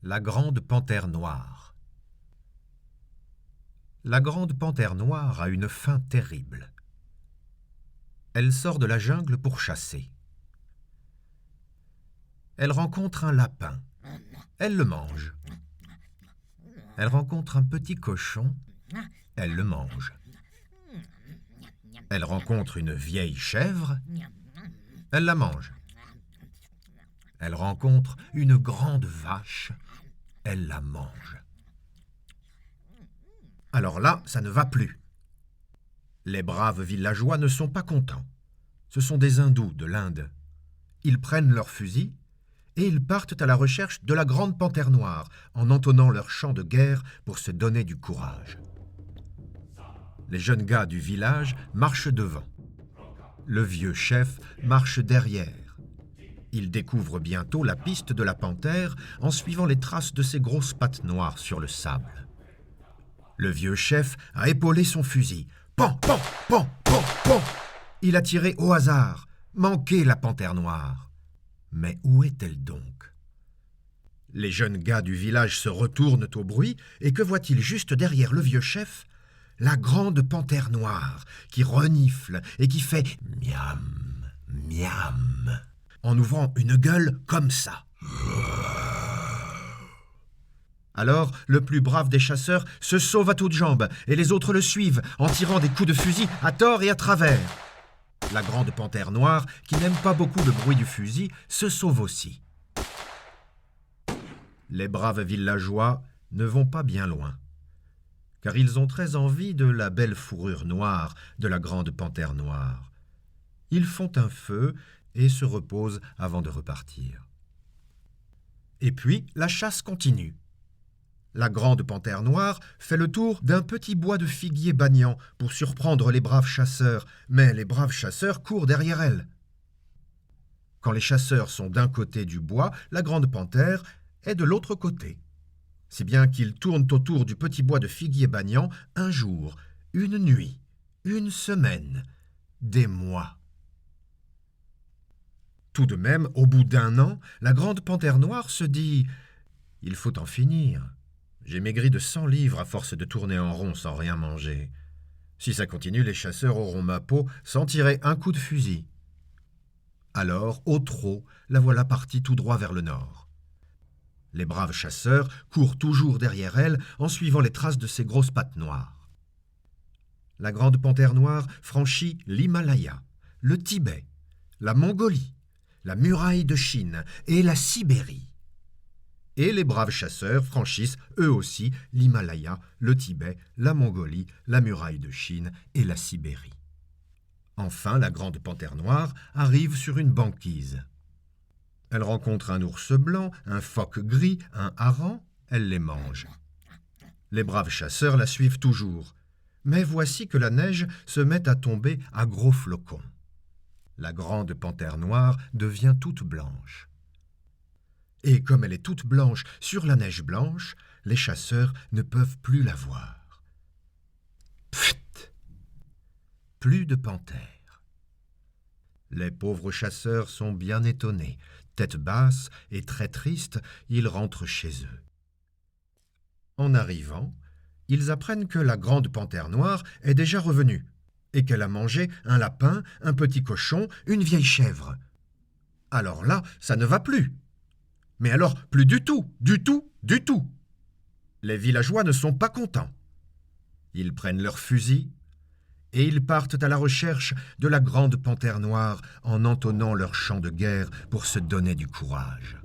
La grande panthère noire. La grande panthère noire a une faim terrible. Elle sort de la jungle pour chasser. Elle rencontre un lapin. Elle le mange. Elle rencontre un petit cochon. Elle le mange. Elle rencontre une vieille chèvre. Elle la mange. Elle rencontre une grande vache. Elle la mange. Alors là, ça ne va plus. Les braves villageois ne sont pas contents. Ce sont des hindous de l'Inde. Ils prennent leurs fusils et ils partent à la recherche de la grande panthère noire en entonnant leur chant de guerre pour se donner du courage. Les jeunes gars du village marchent devant. Le vieux chef marche derrière. Il découvre bientôt la piste de la panthère en suivant les traces de ses grosses pattes noires sur le sable. Le vieux chef a épaulé son fusil. Pan, pan, pan, pan, pan. Il a tiré au hasard, manqué la panthère noire. Mais où est-elle donc? Les jeunes gars du village se retournent au bruit, et que voit-il juste derrière le vieux chef? La grande panthère noire, qui renifle et qui fait miam, miam, en ouvrant une gueule comme ça. Alors, le plus brave des chasseurs se sauve à toutes jambes, et les autres le suivent, en tirant des coups de fusil à tort et à travers. La grande panthère noire, qui n'aime pas beaucoup le bruit du fusil, se sauve aussi. Les braves villageois ne vont pas bien loin, car ils ont très envie de la belle fourrure noire de la grande panthère noire. Ils font un feu et se reposent avant de repartir. Et puis, la chasse continue. La grande panthère noire fait le tour d'un petit bois de figuiers bagnants pour surprendre les braves chasseurs, mais les braves chasseurs courent derrière elle. Quand les chasseurs sont d'un côté du bois, la grande panthère est de l'autre côté. Si bien qu'ils tournent autour du petit bois de figuiers bagnants un jour, une nuit, une semaine, des mois. Tout de même, au bout d'un an, la grande panthère noire se dit « Il faut en finir. J'ai maigri de 100 livres à force de tourner en rond sans rien manger. Si ça continue, les chasseurs auront ma peau sans tirer un coup de fusil. » Alors, au trot, la voilà partie tout droit vers le nord. Les braves chasseurs courent toujours derrière elle en suivant les traces de ses grosses pattes noires. La grande panthère noire franchit l'Himalaya, le Tibet, la Mongolie, la muraille de Chine et la Sibérie. Et les braves chasseurs franchissent eux aussi l'Himalaya, le Tibet, la Mongolie, la muraille de Chine et la Sibérie. Enfin, la grande panthère noire arrive sur une banquise. Elle rencontre un ours blanc, un phoque gris, un hareng, elle les mange. Les braves chasseurs la suivent toujours, mais voici que la neige se met à tomber à gros flocons. La grande panthère noire devient toute blanche. Et comme elle est toute blanche sur la neige blanche, les chasseurs ne peuvent plus la voir. Pfft! Plus de panthère. Les pauvres chasseurs sont bien étonnés. Tête basse et très tristes, ils rentrent chez eux. En arrivant, ils apprennent que la grande panthère noire est déjà revenue et qu'elle a mangé un lapin, un petit cochon, une vieille chèvre. Alors là, ça ne va plus. Mais alors, plus du tout, du tout, du tout. Les villageois ne sont pas contents. Ils prennent leurs fusils et ils partent à la recherche de la grande panthère noire en entonnant leur chant de guerre pour se donner du courage.